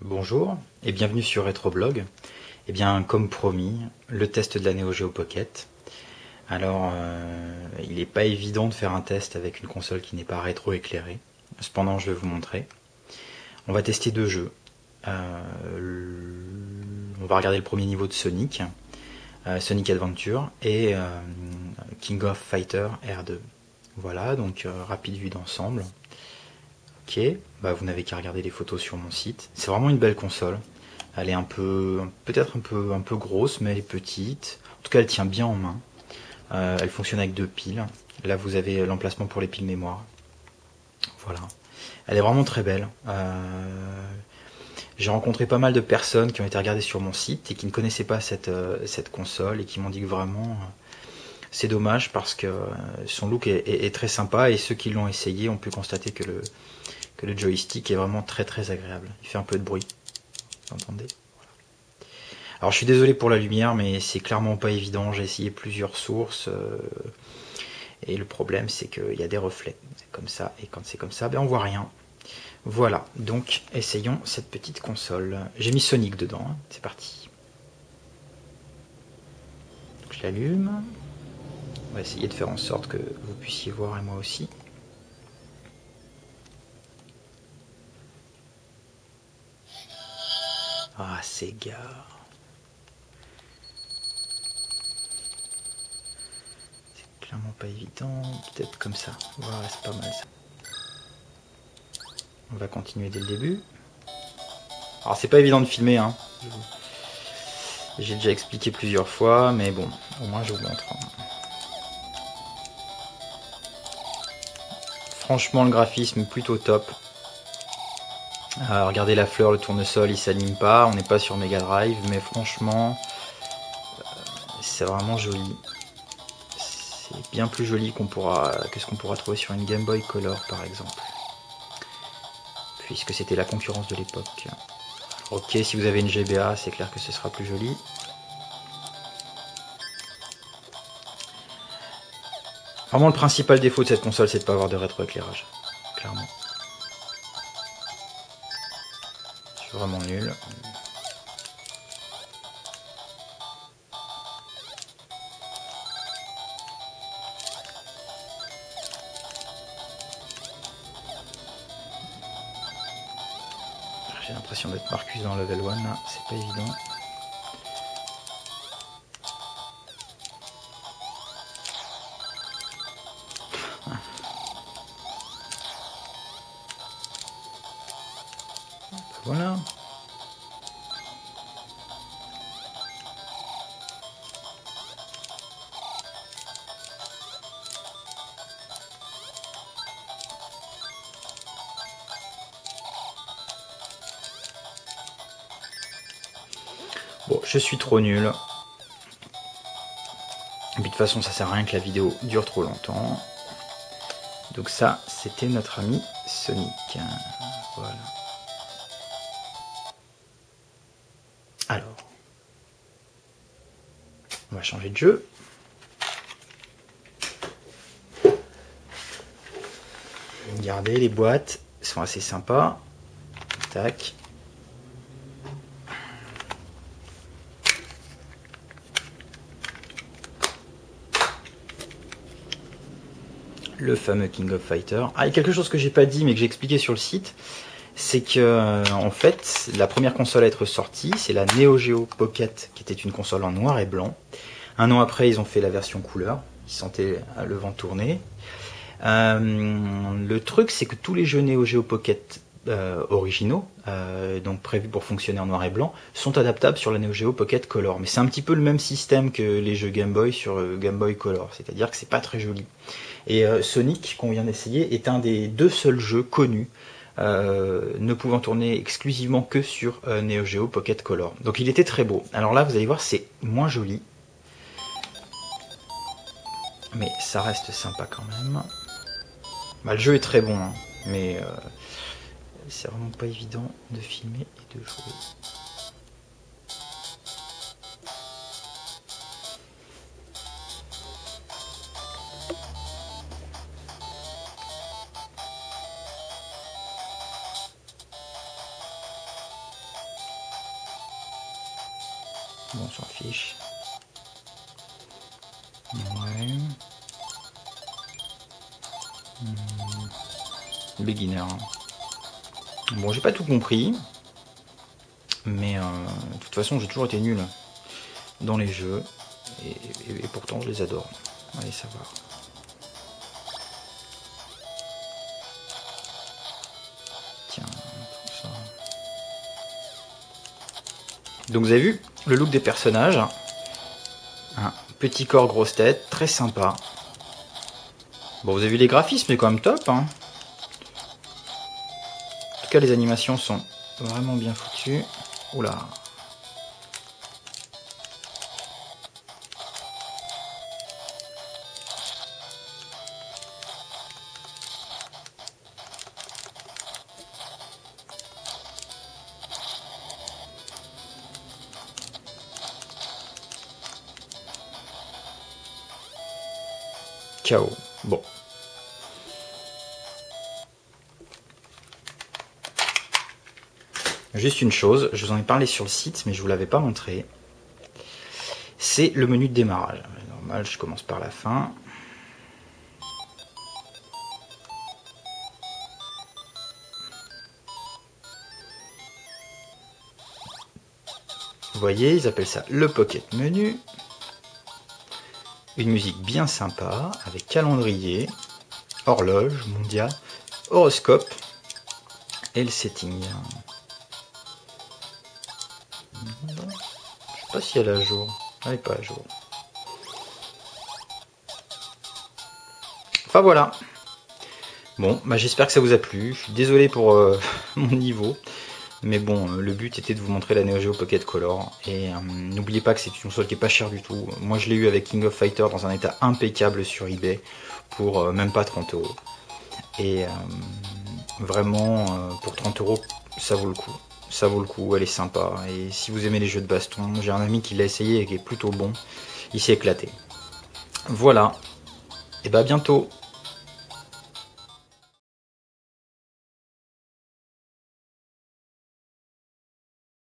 Bonjour et bienvenue sur Retroblog. Et bien, comme promis, le test de la Neo Geo Pocket. Alors, il n'est pas évident de faire un test avec une console qui n'est pas rétro-éclairée. Cependant, je vais vous montrer. On va tester deux jeux. On va regarder le premier niveau de Sonic, Sonic Adventure, et King of Fighter R2. Voilà, donc rapide vue d'ensemble. Ok, bah vous n'avez qu'à regarder les photos sur mon site. C'est vraiment une belle console. Elle est peut-être un peu grosse, mais elle est petite. En tout cas, elle tient bien en main. Elle fonctionne avec deux piles. Là, vous avez l'emplacement pour les piles mémoire. Voilà. Elle est vraiment très belle. J'ai rencontré pas mal de personnes qui ont été regardées sur mon site et qui ne connaissaient pas cette console et qui m'ont dit que vraiment c'est dommage parce que son look est très sympa et ceux qui l'ont essayé ont pu constater que le joystick est vraiment très très agréable. Il fait un peu de bruit. Vous entendez ? Voilà. Alors je suis désolé pour la lumière, mais c'est clairement pas évident. J'ai essayé plusieurs sources et le problème c'est qu'il y a des reflets comme ça et quand c'est comme ça, ben on voit rien. Voilà, donc essayons cette petite console. J'ai mis Sonic dedans, hein. C'est parti. Donc, je l'allume. On va essayer de faire en sorte que vous puissiez voir et moi aussi. Ah, Sega. C'est clairement pas évident. Peut-être comme ça. Voilà, c'est pas mal ça. On va continuer dès le début. Alors c'est pas évident de filmer, hein. J'ai déjà expliqué plusieurs fois, mais bon, au moins je vous montre. Franchement, le graphisme est plutôt top. Regardez la fleur, le tournesol, il s'anime pas. On n'est pas sur Mega Drive, mais franchement, c'est vraiment joli. C'est bien plus joli que ce qu'on pourra trouver sur une Game Boy Color, par exemple. Puisque c'était la concurrence de l'époque. Ok, si vous avez une GBA, c'est clair que ce sera plus joli. Vraiment, le principal défaut de cette console, c'est de ne pas avoir de rétroéclairage. Clairement. Je suis vraiment nul. J'ai l'impression d'être Marcus dans level 1, là. C'est pas évident. Voilà. Bon, je suis trop nul. Et puis de toute façon, ça sert à rien que la vidéo dure trop longtemps. Donc ça, c'était notre ami Sonic. Voilà. Alors, on va changer de jeu. Regardez, les boîtes sont assez sympas. Tac. Le fameux King of Fighter. Ah, il y a quelque chose que j'ai pas dit mais que j'ai expliqué sur le site, c'est que en fait la première console à être sortie, c'est la Neo Geo Pocket, qui était une console en noir et blanc. Un an après, ils ont fait la version couleur. Ils sentaient le vent tourner. Le truc, c'est que tous les jeux Neo Geo Pocket originaux, donc prévus pour fonctionner en noir et blanc, sont adaptables sur la Neo Geo Pocket Color. Mais c'est un petit peu le même système que les jeux Game Boy sur Game Boy Color, c'est-à-dire que c'est pas très joli. Et Sonic, qu'on vient d'essayer, est un des deux seuls jeux connus ne pouvant tourner exclusivement que sur Neo Geo Pocket Color. Donc il était très beau. Alors là, vous allez voir, c'est moins joli, mais ça reste sympa quand même. Bah, le jeu est très bon, hein, mais c'est vraiment pas évident de filmer et de jouer. Bon, on s'en fiche. Ouais. Beginner. Bon, j'ai pas tout compris. Mais de toute façon, j'ai toujours été nul dans les jeux. Et pourtant, je les adore. Allez savoir. Tiens, tout ça. Donc vous avez vu le look des personnages. Un petit corps, grosse tête, très sympa. Bon, vous avez vu les graphismes, c'est quand même top. Hein. En tout cas, les animations sont vraiment bien foutues. Oula. Ciao. Bon. Juste une chose, je vous en ai parlé sur le site, mais je vous l'avais pas montré. C'est le menu de démarrage. Normal, je commence par la fin. Vous voyez, ils appellent ça le Pocket Menu. Une musique bien sympa, avec calendrier, horloge, mondial, horoscope et le setting. Je sais pas si elle est à jour. Elle n'est pas à jour. Enfin voilà. Bon, bah j'espère que ça vous a plu. Je suis désolé pour mon niveau. Mais bon, le but était de vous montrer la Neo Geo Pocket Color. Et n'oubliez pas que c'est une console qui est pas chère du tout. Moi je l'ai eu avec King of Fighters dans un état impeccable sur eBay. Pour même pas 30 €. Et vraiment, pour 30 €, ça vaut le coup. Ça vaut le coup, elle est sympa. Et si vous aimez les jeux de baston, j'ai un ami qui l'a essayé et qui est plutôt bon. Il s'est éclaté. Voilà. Et bah à bientôt.